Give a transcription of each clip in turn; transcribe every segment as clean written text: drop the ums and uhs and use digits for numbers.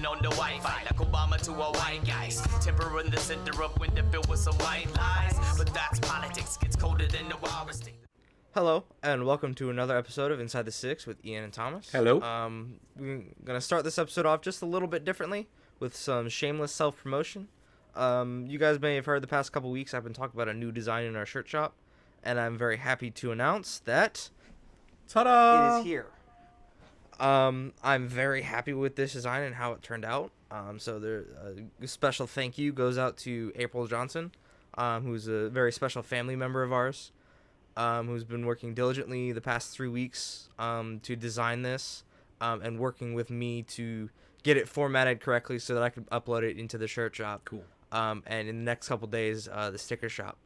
turning on the Wi-Fi like Obama to a white guys. Temper in the center of winter filled with some white lies. But that's politics, gets colder than the wildest thing. Hello, and welcome to another episode of Inside the Six with Ian and Thomas. Hello. We're going to start this episode off just a little bit differently with some shameless self-promotion. You guys may have heard the past couple weeks I've been talking about a new design in our shirt shop, and I'm very happy to announce that Ta-da! it is here. I'm very happy with this design and how it turned out. So a special thank you goes out to April Johnson, who's a very special family member of ours, who's been working diligently the past 3 weeks to design this, and working with me to get it formatted correctly so that I could upload it into the shirt shop. Cool. And in the next couple days, the sticker shop.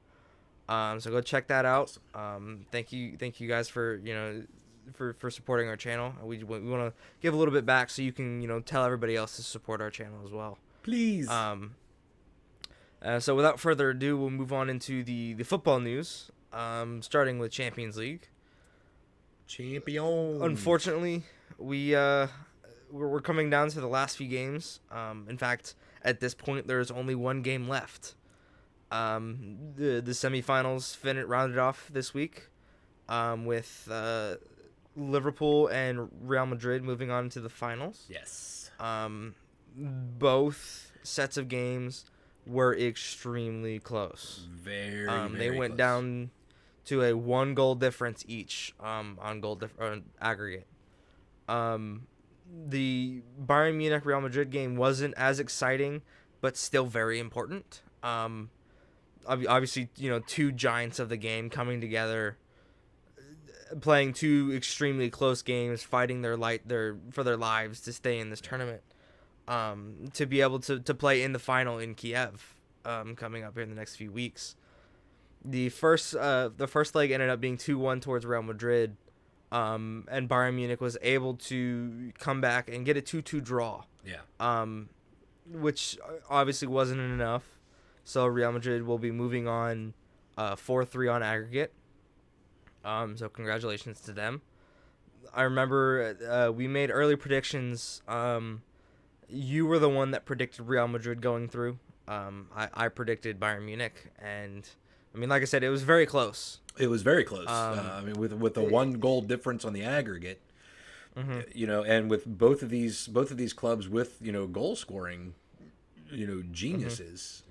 So go check that out. Thank you guys for for supporting our channel. We want to give a little bit back so you can tell everybody else to support our channel as well. Please. So without further ado, we'll move on into the football news. Starting with Champions League. Champion. Unfortunately, we're coming down to the last few games. In fact, at this point, there's only one game left. The semifinals rounded off this week, with Liverpool and Real Madrid moving on to the finals. Yes. Both sets of games were extremely close. Very they went close. down to a 1-goal difference each on aggregate. The Bayern Munich Real Madrid game wasn't as exciting, but still very important. Obviously, two giants of the game coming together, playing two extremely close games, fighting for their lives to stay in this tournament, to be able to play in the final in Kiev, coming up here in the next few weeks. The first leg ended up being 2-1 towards Real Madrid, and Bayern Munich was able to come back and get a 2-2 draw. Yeah. Which obviously wasn't enough. So Real Madrid will be moving on 4-3 on aggregate. So congratulations to them. I remember we made early predictions. You were the one that predicted Real Madrid going through. I predicted Bayern Munich, and I mean, like I said, it was very close. It was very close. I mean, with a 1-goal difference on the aggregate, and with both of these clubs with goal scoring, geniuses.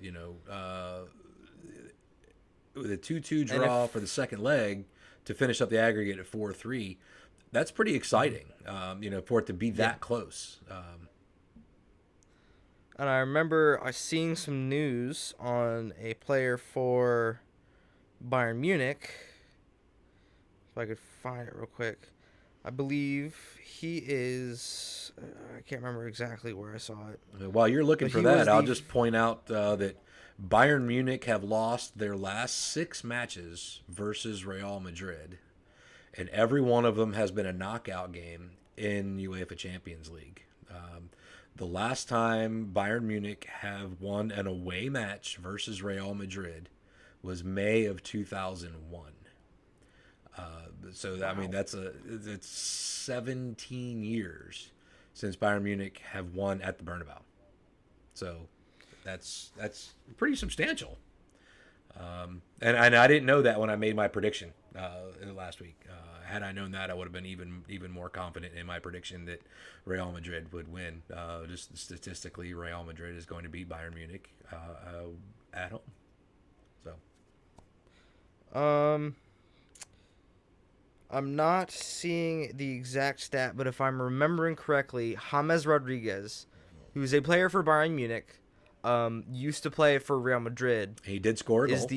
With a 2-2 draw for the second leg to finish up the aggregate at 4-3, that's pretty exciting. For it to be that close. And I remember seeing some news on a player for Bayern Munich. If I could find it real quick. I believe he is... I can't remember exactly where I saw it. While you're looking for that, I'll just point out that Bayern Munich have lost their last 6 matches versus Real Madrid, and every one of them has been a knockout game in UEFA Champions League. The last time Bayern Munich have won an away match versus Real Madrid was May of 2001. So, wow. I mean, it's 17 years since Bayern Munich have won at the Bernabeu. So that's pretty substantial. And I didn't know that when I made my prediction last week. Had I known that, I would have been even more confident in my prediction that Real Madrid would win. Just statistically, Real Madrid is going to beat Bayern Munich at home. So. I'm not seeing the exact stat, but if I'm remembering correctly, James Rodriguez, who's a player for Bayern Munich, used to play for Real Madrid. He did score a goal.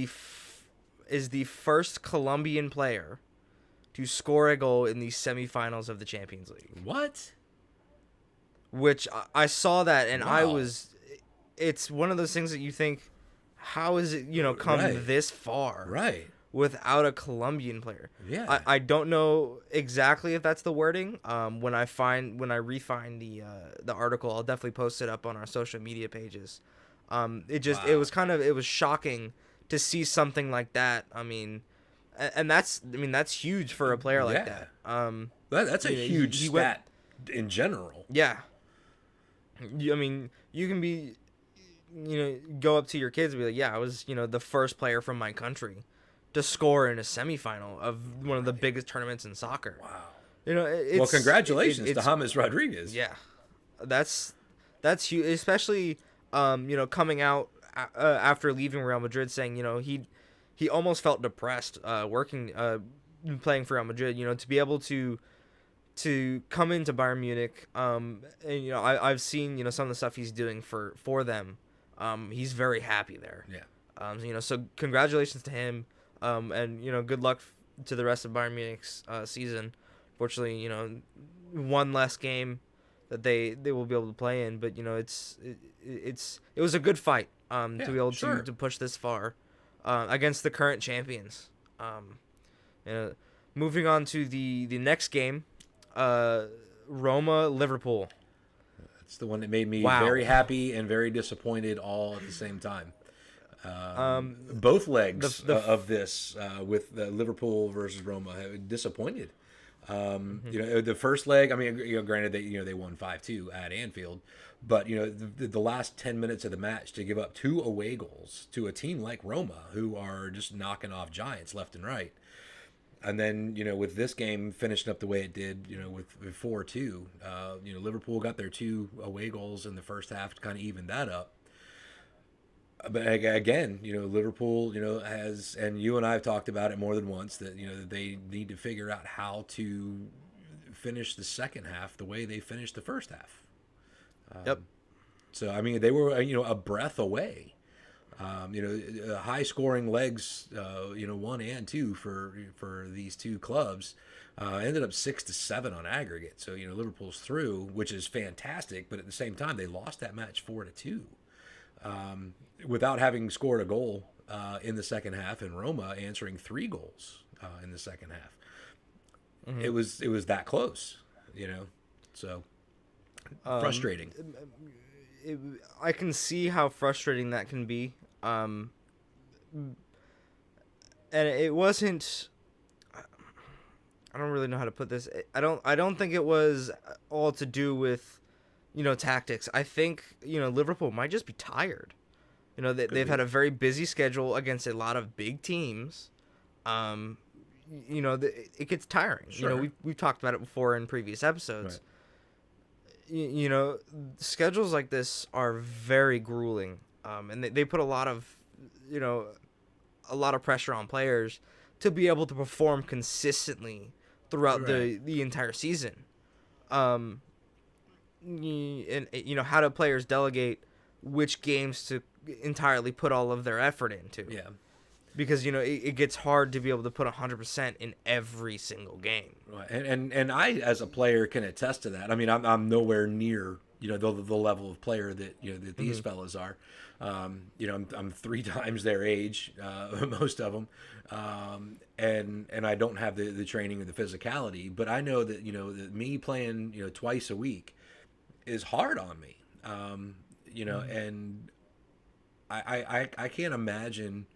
Is the first Colombian player to score a goal in the semifinals of the Champions League. What? Which I saw that, and wow. It's one of those things that you think, how is it, come this far? Right. Without a Colombian player. Yeah. I don't know exactly if that's the wording. When I refine the article, I'll definitely post it up on our social media pages. It was shocking to see something like that. I mean, and that's huge for a player like that. That's a huge stat in general. Yeah. I mean, you can be, go up to your kids and be like, yeah, I was, the first player from my country to score in a semifinal of one of the biggest tournaments in soccer. Wow. It's Well, congratulations to it's James Rodriguez. yeah, that's huge, especially coming out after leaving Real Madrid, saying he almost felt depressed working playing for Real Madrid. To be able to come into Bayern Munich, and I've seen some of the stuff he's doing for them. He's very happy there. Yeah. So congratulations to him, and good luck to the rest of Bayern Munich's season. Fortunately, one less game that they will be able to play in, but it was a good fight to be able to push this far against the current champions. Moving on to the next game, Roma Liverpool. That's the one that made me very happy and very disappointed all at the same time. Both legs of this with Liverpool versus Roma disappointed. The first leg, I mean, granted they won 5-2 at Anfield, but the last 10 minutes of the match to give up 2 away goals to a team like Roma, who are just knocking off giants left and right, and then with this game finishing up the way it did, with 4-2, Liverpool got their 2 away goals in the first half to kind of even that up. But again, Liverpool, has, and you and I have talked about it more than once, that that they need to figure out how to finish the second half the way they finished the first half. Yep. So I mean, they were a breath away. High scoring legs, 1 and 2 for these 2 clubs, ended up 6-7 on aggregate. So Liverpool's through, which is fantastic. But at the same time, they lost that match 4-2. Without having scored a goal in the second half, and Roma answering 3 goals in the second half. Mm-hmm. It was that close, so frustrating. I can see how frustrating that can be, and it wasn't. I don't really know how to put this. I don't think it was all to do with tactics. I think Liverpool might just be tired. They've had a very busy schedule against a lot of big teams. It gets tiring. Sure. We've talked about it before in previous episodes. Right. Schedules like this are very grueling, and they put a lot of pressure on players to be able to perform consistently throughout the entire season. And how do players delegate which games to entirely put all of their effort into? Yeah. Because it gets hard to be able to put 100% in every single game. Right. And I, as a player, can attest to that. I mean, I'm nowhere near the level of player that that these fellas are. I'm 3 times their age, most of them, and I don't have the training or the physicality. But I know that that me playing twice a week is hard on me. And I can't imagine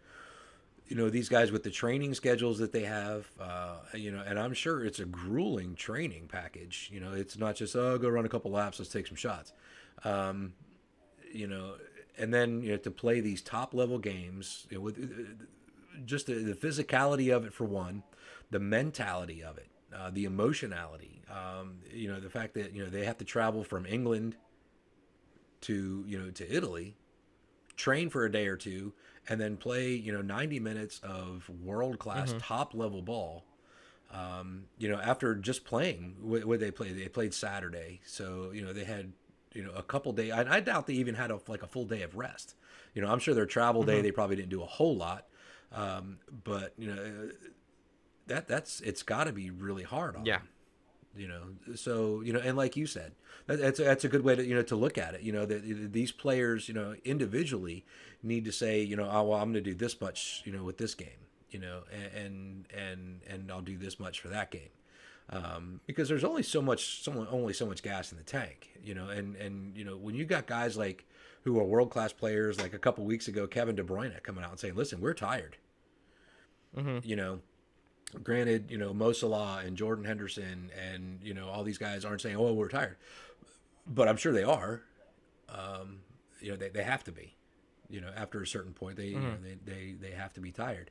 these guys with the training schedules that they have, and I'm sure it's a grueling training package. It's not just, go run a couple laps, let's take some shots. And then, to play these top level games with just the physicality of it, for one, the mentality of it, the emotionality, the fact that, they have to travel from England to Italy, train for a day or two, and then play 90 minutes of world-class top-level ball. After just playing, what they played Saturday, so they had a couple days. I doubt they even had a full day of rest. I'm sure their travel day, they probably didn't do a whole lot, but it's got to be really hard on them. So and like you said, that's a good way to look at it. That these players individually need to say oh, well, I'm going to do this much with this game, and I'll do this much for that game, because there's only so much gas in the tank, and when you got guys like who are world class players, like a couple weeks ago, Kevin De Bruyne coming out and saying, listen, we're tired. Granted, Mo Salah and Jordan Henderson and all these guys aren't saying, oh, we're tired, but I'm sure they are. they have to be. After a certain point, they have to be tired.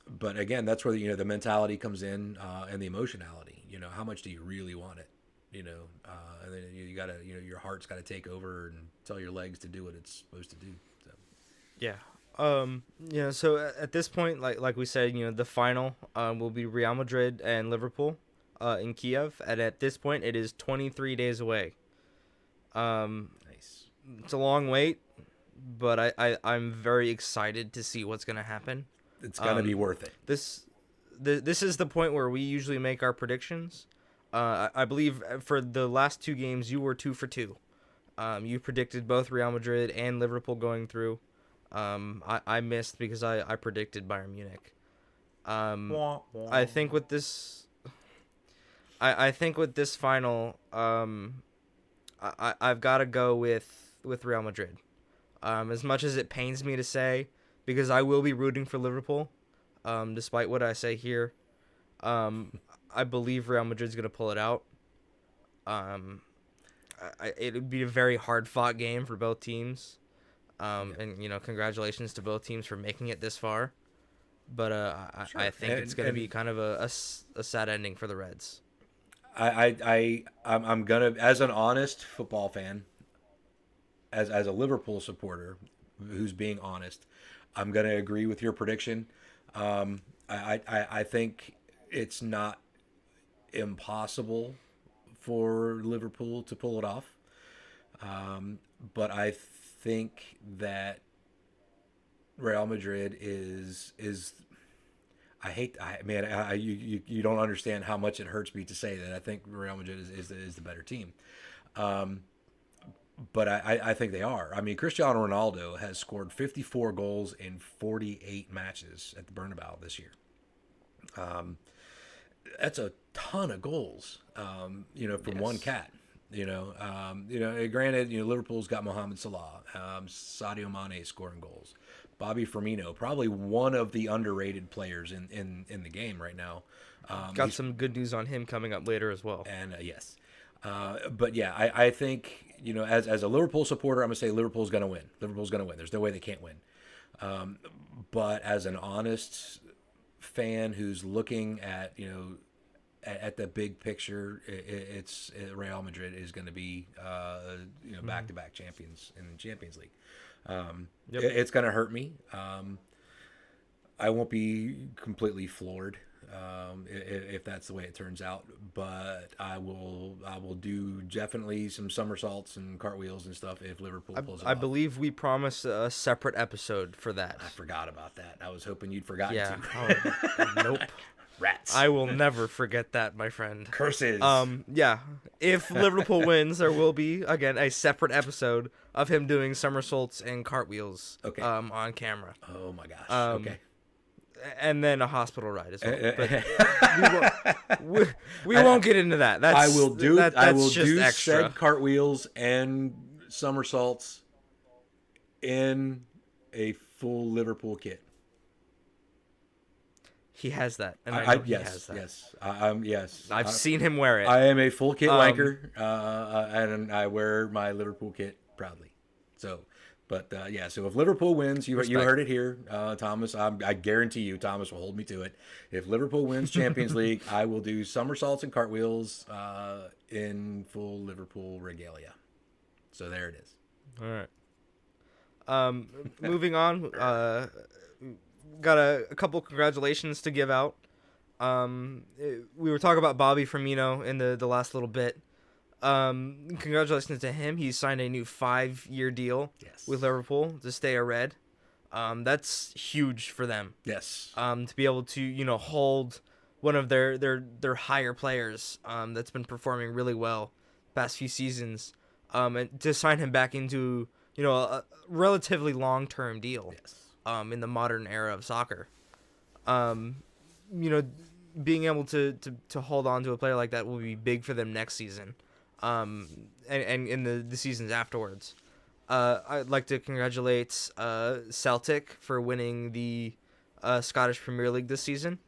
But again, that's where the mentality comes in, and the emotionality. How much do you really want it? And then you gotta, your heart's got to take over and tell your legs to do what it's supposed to do. So. Yeah. So at this point, like we said, the final will be Real Madrid and Liverpool in Kiev, and at this point, it is 23 days away. Nice. It's a long wait, but I'm very excited to see what's gonna happen. It's gonna be worth it. This is the point where we usually make our predictions. I believe for the last 2 games, you were 2 for 2. You predicted both Real Madrid and Liverpool going through. I missed because I predicted Bayern Munich. I think with this, I think with this final, I've got to go with Real Madrid. As much as it pains me to say, because I will be rooting for Liverpool, despite what I say here. I believe Real Madrid's going to pull it out. It would be a very hard-fought game for both teams. And, congratulations to both teams for making it this far. But Sure. I think it's going to be kind of a sad ending for the Reds. I'm going to, as an honest football fan, as a Liverpool supporter who's being honest, I'm going to agree with your prediction. I think it's not impossible for Liverpool to pull it off. But I think that Real Madrid is you don't understand how much it hurts me to say that. I think Real Madrid is the better team. But I think they are. I mean, Cristiano Ronaldo has scored 54 goals in 48 matches at the Bernabeu this year. That's a ton of goals, from one cat. Granted, Liverpool's got Mohamed Salah, Sadio Mane scoring goals, Bobby Firmino, probably one of the underrated players in the game right now. Got some good news on him coming up later as well. And yes, but yeah, I think as a Liverpool supporter, I'm gonna say Liverpool's gonna win. Liverpool's gonna win. There's no way they can't win. But as an honest fan who's looking at at the big picture, it's Real Madrid is going to be back-to-back champions in the Champions League. It's going to hurt me. I won't be completely floored if that's the way it turns out, but I will do definitely some somersaults and cartwheels and stuff if Liverpool pulls it off. I believe we promised a separate episode for that. I forgot about that. I was hoping you'd forgotten Yeah. to. Nope. Rats. I will never forget that, my friend. Curses. Yeah. If Liverpool wins, there will be again a separate episode of him doing somersaults and cartwheels. Okay. On camera. Oh my gosh. Okay. And then a hospital ride as well. But we won't get into that. I will do extra. said cartwheels and somersaults in a full Liverpool kit. He has that. And he has that. Yes. I've seen him wear it. I am a full kit wanker, and I wear my Liverpool kit proudly. So, but so if Liverpool wins, you heard it here, Thomas. I guarantee you, Thomas will hold me to it. If Liverpool wins Champions League, I will do somersaults and cartwheels in full Liverpool regalia. So there it is. All right. Moving on. Got a couple congratulations to give out. We were talking about Bobby Firmino in the last little bit. Congratulations to him. He signed a new 5-year deal with Liverpool to stay a Red. That's huge for them. Yes. To be able to hold one of their higher players that's been performing really well past few seasons, and to sign him back into a relatively long-term deal. Yes. In the modern era of soccer, being able to hold on to a player like that will be big for them next season, and in the seasons afterwards. I'd like to congratulate Celtic for winning the Scottish Premier League this season.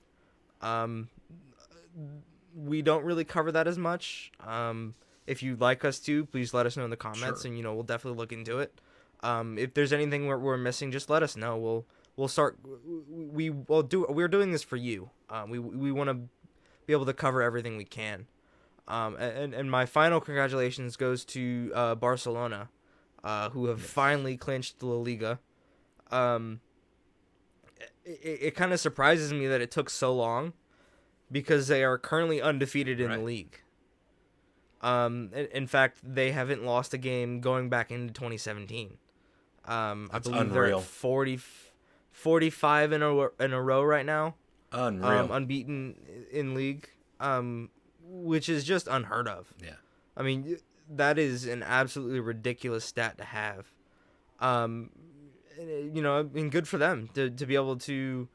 We don't really cover that as much. If you'd like us to, please let us know in the comments, Sure. and we'll definitely look into it. If there's anything we're missing, just let us know. We'll start. We're doing this for you. We want to be able to cover everything we can. And my final congratulations goes to Barcelona, who have finally clinched the La Liga. It kind of surprises me that it took so long, because they are currently undefeated in the league. In fact, they haven't lost a game going back into 2017. I believe unreal. they're at 45 in a row right now. Unreal. Unbeaten in league, which is just unheard of. Yeah. I mean, that is an absolutely ridiculous stat to have. Good for them to be able to,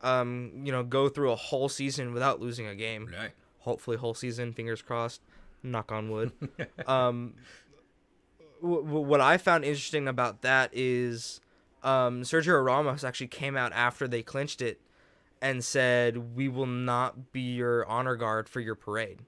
go through a whole season without losing a game. Right. Hopefully, whole season. Fingers crossed. Knock on wood. What I found interesting about that is, Sergio Ramos actually came out after they clinched it and said, "We will not be your honor guard for your parade."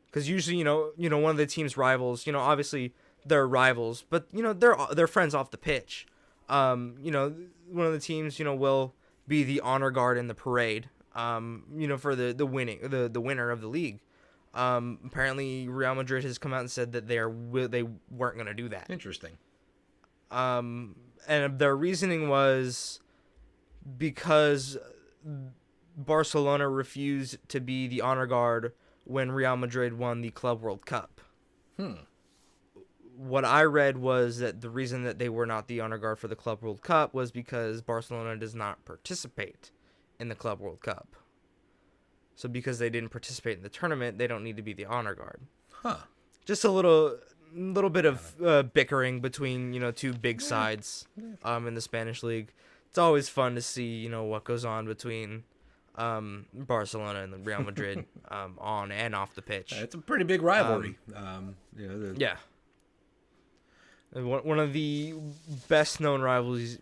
Because usually, one of the team's rivals, obviously they're rivals, but they're friends off the pitch. One of the teams, will be the honor guard in the parade. For the winner of the league. Apparently, Real Madrid has come out and said that they weren't going to do that. Interesting. And their reasoning was because Barcelona refused to be the honor guard when Real Madrid won the Club World Cup. What I read was that the reason that they were not the honor guard for the Club World Cup was because Barcelona does not participate in the Club World Cup. So because they didn't participate in the tournament, they don't need to be the honor guard. Just a little bit of bickering between two big sides in the Spanish league. It's always fun to see what goes on between Barcelona and Real Madrid on and off the pitch. It's a pretty big rivalry. Yeah. One of the best known rivalries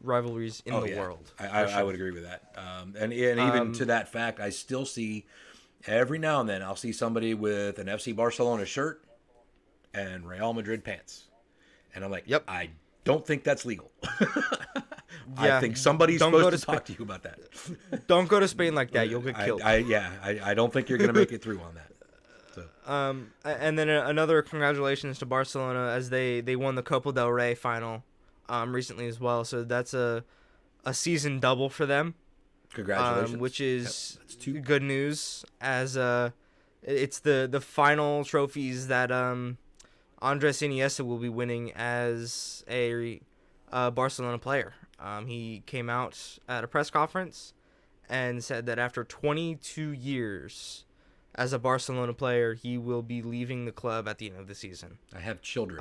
in the world. I would agree with that. And even to that fact, I still see every now and then I'll see somebody with an FC Barcelona shirt and Real Madrid pants, and I'm like, yep. I don't think that's legal. Yeah, I think somebody's supposed to talk to you about that. Don't go to Spain like that; you'll get killed. I don't think you're gonna make it through on that. So. And then another congratulations to Barcelona as they won the Copa del Rey final recently as well. So that's a season double for them. Congratulations. Which is good news, as it's the final trophies that Andres Iniesta will be winning as a Barcelona player. He came out at a press conference and said that after 22 years as a Barcelona player, he will be leaving the club at the end of the season. I have children.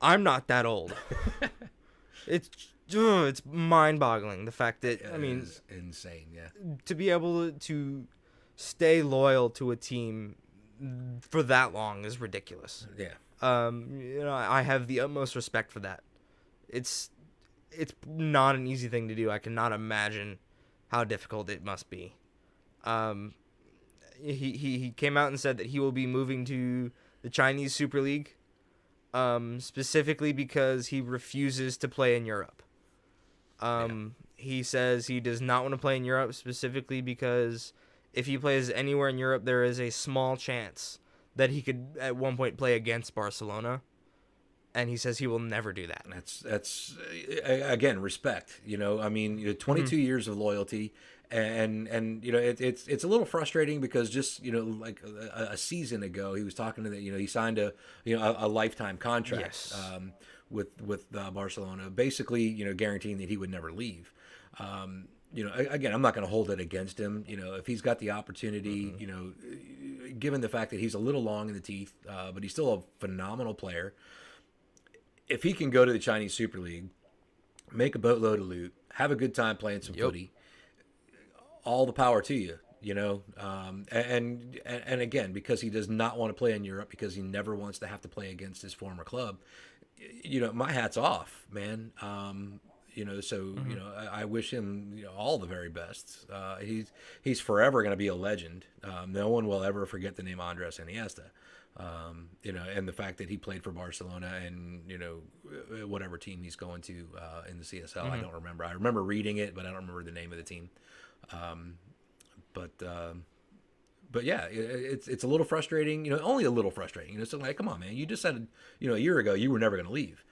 I'm not that old. It's mind-boggling, the fact that is insane. Yeah, to be able to stay loyal to a team for that long is ridiculous. Yeah. I have the utmost respect for that. It's not an easy thing to do. I cannot imagine how difficult it must be. He came out and said that he will be moving to the Chinese Super League, specifically because he refuses to play in Europe. He says he does not want to play in Europe, specifically because if he plays anywhere in Europe, there is a small chance that he could at one point play against Barcelona. And he says he will never do that. That's again, respect. 22 years of loyalty, and it's a little frustrating because just like a season ago, he was talking to he signed a lifetime contract. Yes. With Barcelona, basically guaranteeing that he would never leave. Again, I'm not going to hold it against him. If he's got the opportunity, given the fact that he's a little long in the teeth, but he's still a phenomenal player. If he can go to the Chinese Super League, make a boatload of loot, have a good time playing some footy, all the power to you, and again, because he does not want to play in Europe, because he never wants to have to play against his former club, my hat's off, man. I wish him all the very best. He's forever going to be a legend. No one will ever forget the name Andres Iniesta. And the fact that he played for Barcelona and, whatever team he's going to in the CSL, I don't remember. I remember reading it, but I don't remember the name of the team. But yeah, it's a little frustrating, only a little frustrating. So like, come on, man, you just said, a year ago you were never going to leave.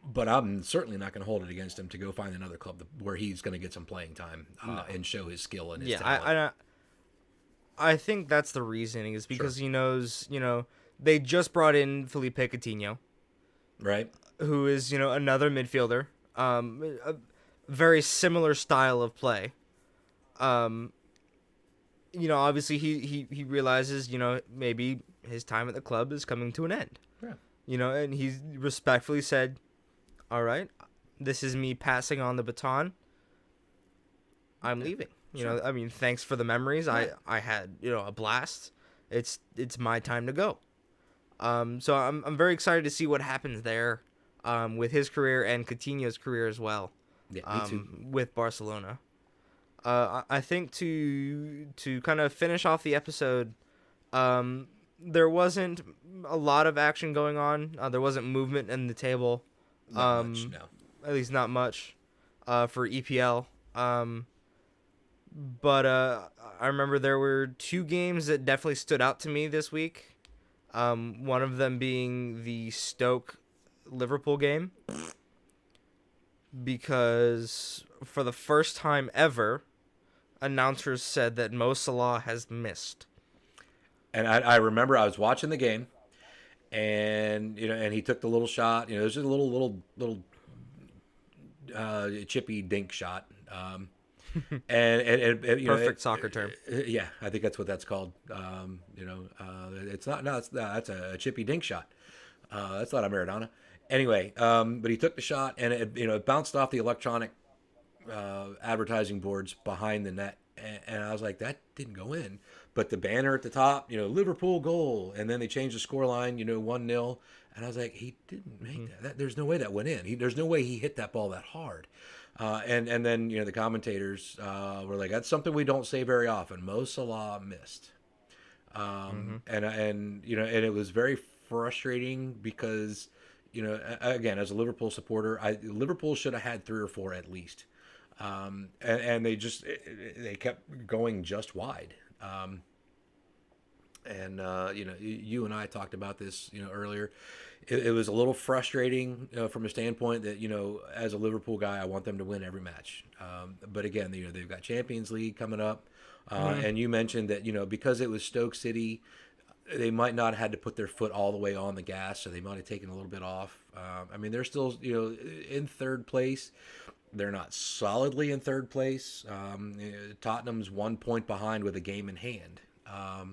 But I'm certainly not going to hold it against him to go find another club where he's going to get some playing time and show his skill and his talent. I think that's the reasoning is because he knows, they just brought in Felipe Coutinho, right? Who is, another midfielder, a very similar style of play. Obviously he realizes, maybe his time at the club is coming to an end. Yeah. And he respectfully said, all right, this is me passing on the baton. I'm leaving. Thanks for the memories. I had, a blast. It's my time to go. So I'm very excited to see what happens there, with his career and Coutinho's career as well. Yeah, me too. With Barcelona. I think to kind of finish off the episode, there wasn't a lot of action going on. There wasn't movement in the table. Not much, no. At least not much, for EPL. But I remember there were 2 games that definitely stood out to me this week. One of them being the Stoke-Liverpool game. Because for the first time ever, announcers said that Mo Salah has missed. And I remember I was watching the game, and and he took the little shot. It was just a little chippy dink shot. And Perfect soccer term. Yeah, I think that's what that's called. It's not. No, that's a chippy dink shot. That's not a Maradona. Anyway, but he took the shot, and it bounced off the electronic advertising boards behind the net, and I was like, that didn't go in. But the banner at the top, Liverpool goal, and then they changed the scoreline, 1-0, and I was like, he didn't make that. There's no way that went in. There's no way he hit that ball that hard. And then the commentators were like, that's something we don't say very often. Mo Salah missed, and it was very frustrating because. Again, as a Liverpool supporter, Liverpool should have had 3 or 4 at least, and they kept going just wide. You and I talked about this, earlier. It was a little frustrating from a standpoint that as a Liverpool guy, I want them to win every match. But again, they've got Champions League coming up, and you mentioned that because it was Stoke City. They might not have had to put their foot all the way on the gas, so they might have taken a little bit off. They're still, in third place. They're not solidly in third place. Tottenham's 1 point behind with a game in hand. I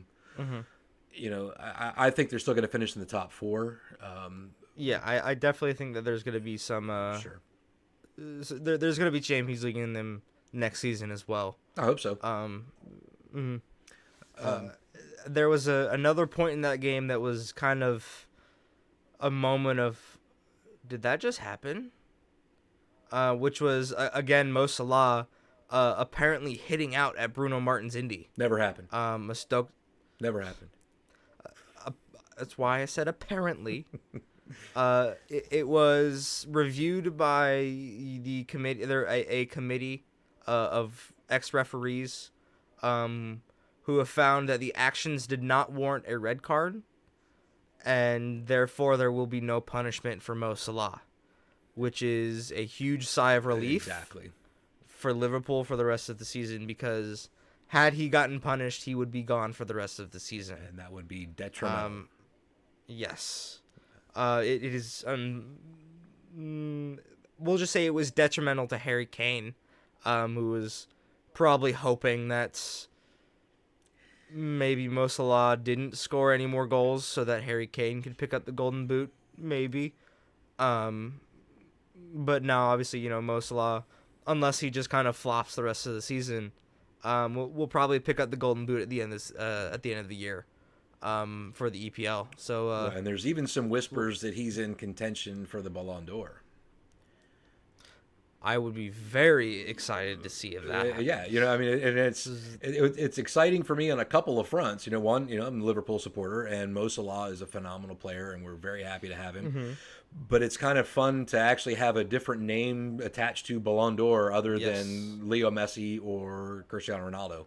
think they're still going to finish in the top 4. I definitely think that there's going to be some. Sure. There's going to be Champions League in them next season as well. I hope so. There was another point in that game that was kind of a moment of, did that just happen? Which was, again, Mo Salah apparently hitting out at Bruno Martin's Indy. Never happened. Never happened. That's why I said apparently. It was reviewed by the committee. A committee of ex-referees who have found that the actions did not warrant a red card, and therefore there will be no punishment for Mo Salah, which is a huge sigh of relief for Liverpool for the rest of the season, because had he gotten punished, he would be gone for the rest of the season. And that would be detrimental. Yes. It is... we'll just say it was detrimental to Harry Kane, who was probably hoping that maybe Mo Salah didn't score any more goals so that Harry Kane could pick up the golden boot, maybe. But now, obviously, Mo Salah, unless he just kind of flops the rest of the season, we'll probably pick up the golden boot at the end of the year, for the EPL. So and there's even some whispers that he's in contention for the Ballon d'Or. I would be very excited to see if that happens. Yeah, I mean, and it's exciting for me on a couple of fronts. One, I'm a Liverpool supporter, and Mo Salah is a phenomenal player, and we're very happy to have him. Mm-hmm. But it's kind of fun to actually have a different name attached to Ballon d'Or other than Leo Messi or Cristiano Ronaldo.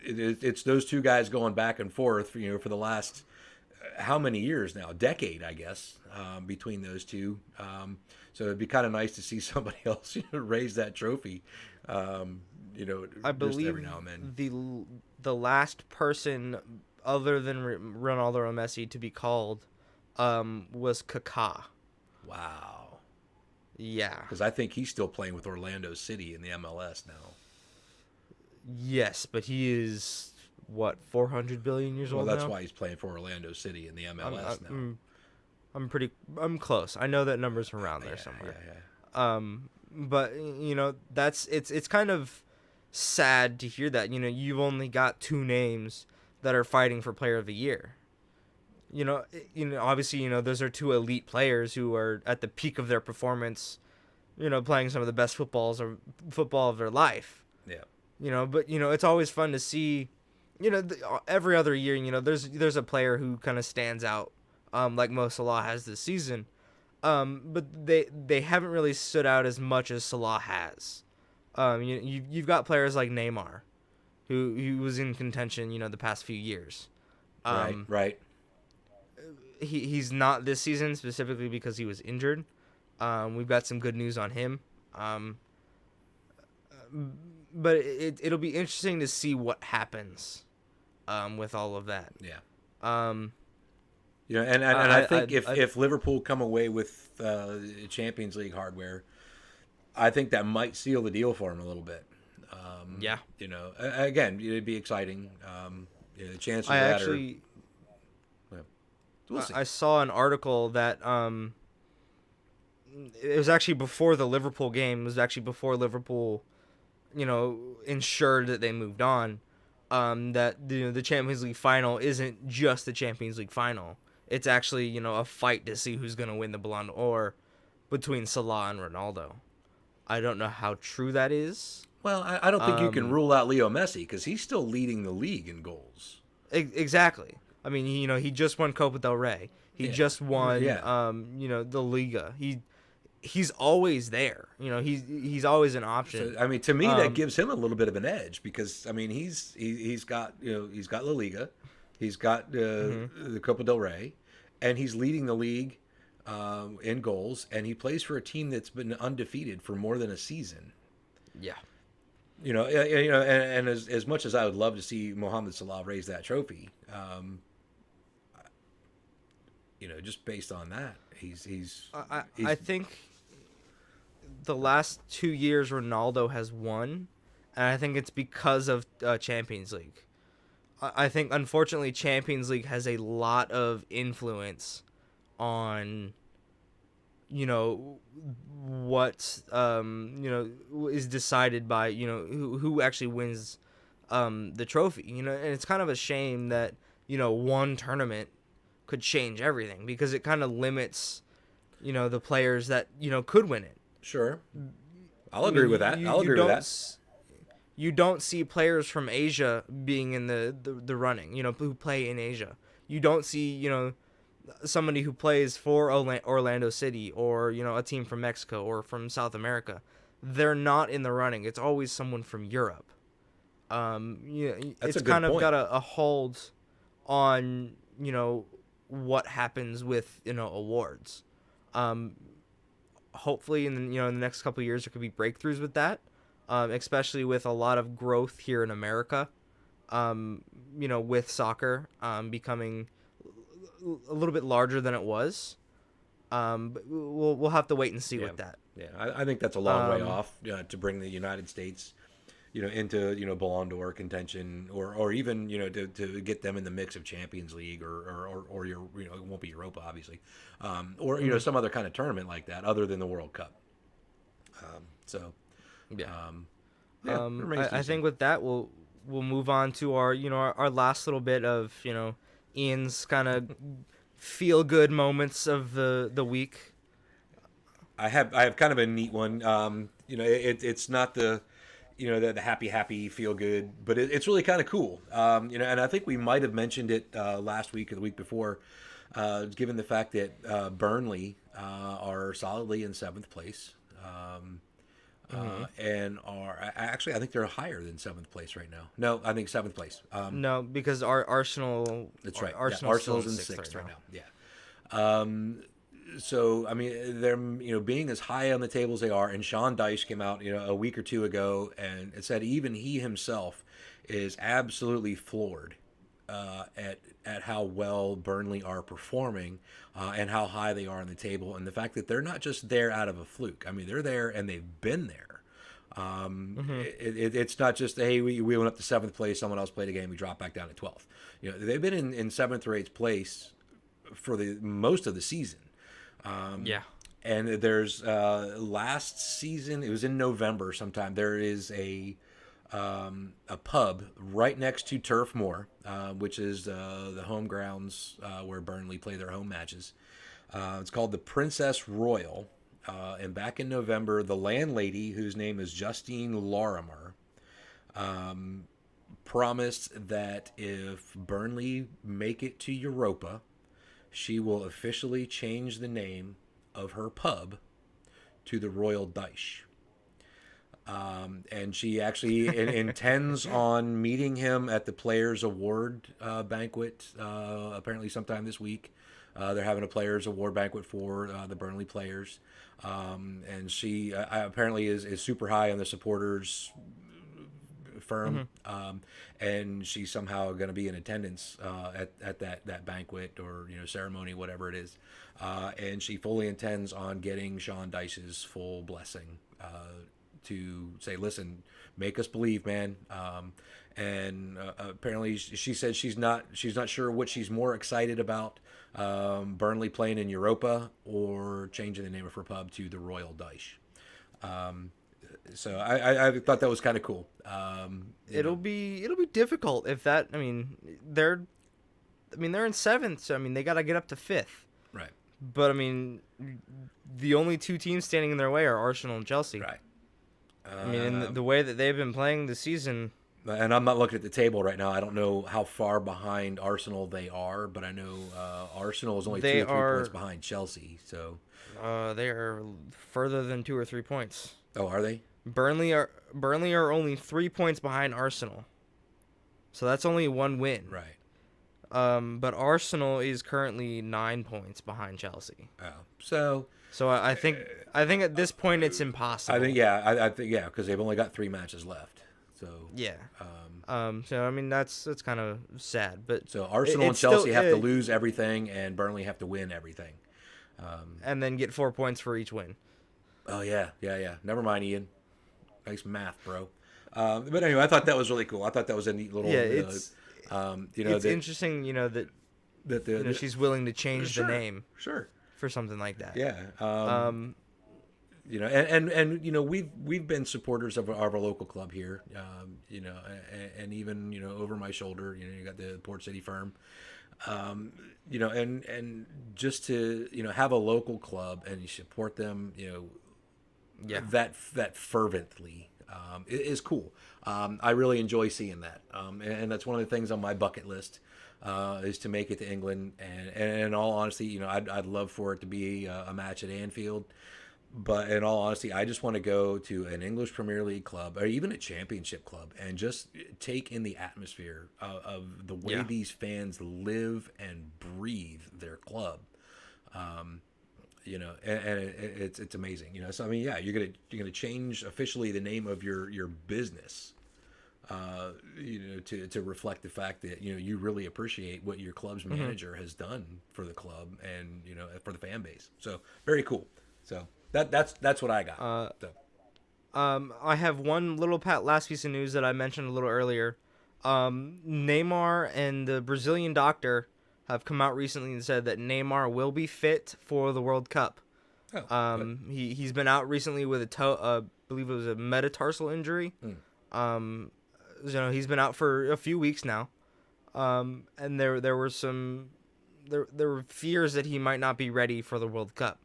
It's those two guys going back and forth, for the last how many years now? A decade, I guess, between those two. So it'd be kind of nice to see somebody else raise that trophy. I just believe every now and then. the last person other than Ronaldo or Messi to be called was Kaká. Wow. Yeah. Because I think he's still playing with Orlando City in the MLS now. Yes, but he is 400 billion years old now? Well, that's why he's playing for Orlando City in the MLS now. I'm close. I know that number's around there somewhere. Yeah. But it's kind of sad to hear that. You've only got two names that are fighting for Player of the Year. Obviously, those are two elite players who are at the peak of their performance. Playing some of the best football of their life. Yeah. But it's always fun to see. Every other year, there's a player who kind of stands out. Like Mo Salah has this season, but they haven't really stood out as much as Salah has. You've got players like Neymar, who was in contention, the past few years. Right. He's not this season specifically because he was injured. We've got some good news on him. But it'll be interesting to see what happens, with all of that. Yeah. And I think if Liverpool come away with Champions League hardware, I think that might seal the deal for him a little bit. Yeah. Again, it'd be exciting. The chances of I that actually, we'll see. I saw an article that it was actually before the Liverpool game. It was actually before Liverpool, ensured that they moved on. That the Champions League final isn't just the Champions League final. It's actually, a fight to see who's going to win the Ballon d'Or between Salah and Ronaldo. I don't know how true that is. Well, I don't think you can rule out Leo Messi because he's still leading the league in goals. Exactly. I mean, he just won Copa del Rey. He just won, the Liga. He's always there. He's always an option. So, I mean, to me, that gives him a little bit of an edge because I mean, he's got La Liga, he's got the Copa del Rey, and he's leading the league in goals, and he plays for a team that's been undefeated for more than a season. Yeah. And as much as I would love to see Mohamed Salah raise that trophy, just based on that, I think the last 2 years Ronaldo has won, and I think it's because of Champions League. I think, unfortunately, Champions League has a lot of influence on, what, is decided by, who actually wins the trophy, and it's kind of a shame that, one tournament could change everything because it kind of limits, the players that, could win it. Sure. I'll agree with that. You don't see players from Asia being in the running, who play in Asia. You don't see, somebody who plays for Orlando City or, a team from Mexico or from South America. They're not in the running. It's always someone from Europe. It's kind of got a hold on, what happens with, awards. Hopefully in the next couple of years there could be breakthroughs with that, especially with a lot of growth here in America, with soccer becoming a little bit larger than it was. But we'll have to wait and see with that. Yeah, I think that's a long way off to bring the United States, into Ballon d'Or contention, or even to get them in the mix of Champions League or your it won't be Europa obviously, or some other kind of tournament like that other than the World Cup. I think with that we'll move on to our our last little bit of Ian's kind of feel good moments of the week. I have kind of a neat one. It's not the the happy feel good, but it's really kind of cool. And I think we might have mentioned it last week or the week before, given the fact that Burnley are solidly in seventh place. And are actually, I think they're higher than seventh place right now. No, I think seventh place. No, because our Arsenal. That's right. Arsenal's Arsenal's in sixth right now. Yeah. So I mean, they're being as high on the table as they are, and Sean Dyche came out a week or two ago and it said even he himself is absolutely floored at how well Burnley are performing and how high they are on the table, and the fact that they're not just there out of a fluke. I mean, they're there and they've been there. It's not just, hey, we went up to seventh place, someone else played a game, we dropped back down to 12th. They've been in seventh or eighth place for the most of the season. And there's last season, it was in November sometime, there is a pub right next to Turf Moor, which is the home grounds where Burnley play their home matches. It's called the Princess Royal. And back in November, the landlady, whose name is Justine Lorimer, promised that if Burnley make it to Europa, she will officially change the name of her pub to the Royal Dyche. And she actually intends on meeting him at the Players Award banquet, apparently sometime this week. They're having a Players Award banquet for the Burnley players. And she apparently is super high on the supporters firm. And she's somehow going to be in attendance at that banquet or ceremony, whatever it is. And she fully intends on getting Sean Dyche's full blessing to say, listen, make us believe, man. And apparently she said she's not sure what she's more excited about, Burnley playing in Europa or changing the name of her pub to the Royal Dyche. So I thought that was kind of cool. It'll be difficult if that. I mean, they're in seventh, so I mean they got to get up to fifth. Right. But I mean, the only two teams standing in their way are Arsenal and Chelsea. Right. I mean, in the way that they've been playing this season. And I'm not looking at the table right now. I don't know how far behind Arsenal they are, but I know Arsenal is only 2 or 3 points behind Chelsea. So they are further than 2 or 3 points. Oh, are they? Burnley are only 3 points behind Arsenal. So that's only one win. Right. But Arsenal is currently 9 points behind Chelsea. Oh, so I think at this point it's impossible. I think because they've only got 3 matches left. So yeah. So I mean that's kind of sad, but so Arsenal and Chelsea have to lose everything, and Burnley have to win everything, and then get 4 points for each win. Oh yeah. Never mind, Ian. Nice math, bro. But anyway, I thought that was really cool. I thought that was a neat little. It's interesting, that she's willing to change the name. Sure. For something like that. Yeah. We've been supporters of our local club here. And even over my shoulder, you got the Port City firm. And just to have a local club and you support them, that fervently is cool. I really enjoy seeing that, and that's one of the things on my bucket list. Is to make it to England, and in all honesty, I'd love for it to be a match at Anfield, but in all honesty, I just want to go to an English Premier League club or even a Championship club and just take in the atmosphere of the way these fans live and breathe their club. And it's amazing. So I mean, you're gonna change officially the name of your business. To reflect the fact that you really appreciate what your club's manager has done for the club and for the fan base. So very cool. So that's what I got. I have one little last piece of news that I mentioned a little earlier. Neymar and the Brazilian doctor have come out recently and said that Neymar will be fit for the World Cup. He's been out recently with I believe it was a metatarsal injury. He's been out for a few weeks now, and there were fears that he might not be ready for the World Cup.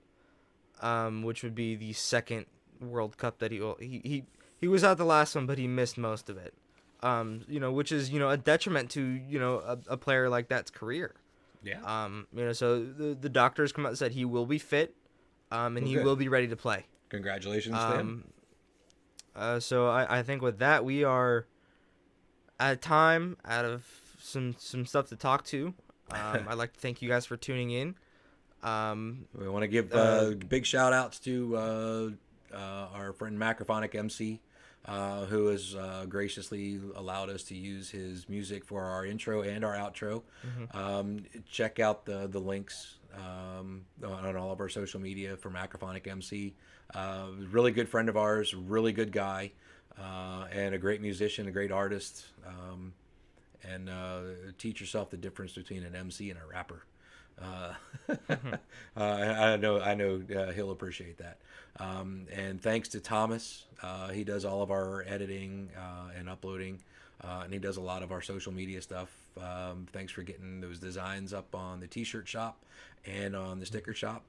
which would be the second World Cup that he was at the last one, but he missed most of it. Which is a detriment to a player like that's career. Yeah. So the doctors come out and said he will be fit, and he will be ready to play. Congratulations to him. So I think with that we are at time out of some stuff to talk to. I'd like to thank you guys for tuning in. We want to give big shout outs to our friend Macrophonic MC, who has graciously allowed us to use his music for our intro and our outro. Check out the links on all of our social media for Macrophonic MC. Really good friend of ours, really good guy, and a great musician, a great artist. And teach yourself the difference between an MC and a rapper. I know he'll appreciate that. And thanks to Thomas, he does all of our editing and uploading, and he does a lot of our social media stuff. Thanks for getting those designs up on the t-shirt shop and on the sticker shop.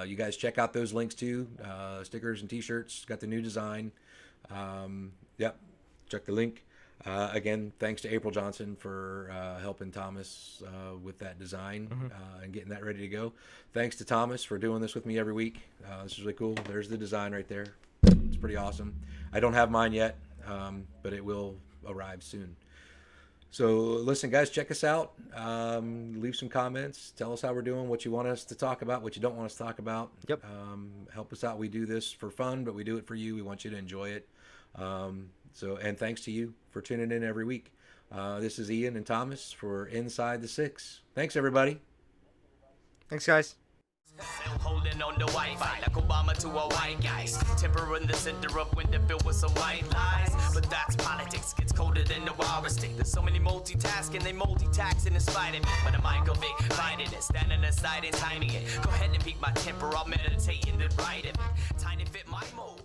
You guys check out those links too. Stickers and t-shirts got the new design. Yep, check the link. Again, thanks to April Johnson for helping Thomas with that design and getting that ready to go. Thanks to Thomas for doing this with me every week. This is really cool. There's the design right there. It's pretty awesome. I don't have mine yet, but it will arrive soon. So listen, guys, check us out. Leave some comments. Tell us how we're doing, what you want us to talk about, what you don't want us to talk about. Yep. Help us out. We do this for fun, but we do it for you. We want you to enjoy it. And thanks to you for tuning in every week. This is Ian and Thomas for Inside the Six. Thanks, everybody. Thanks, guys. Still holding on to Wi-Fi like Obama to a white guys. Temper in the center up when they're filled with some white lies. But that's politics, gets colder than the walrus stick. There's so many multitasking, they multi-taxing in spite of it. But I'm Michael Vick, fighting it, standing aside and timing it. Go ahead and peak my temper, I'll meditate and then write it. Tiny fit my mode.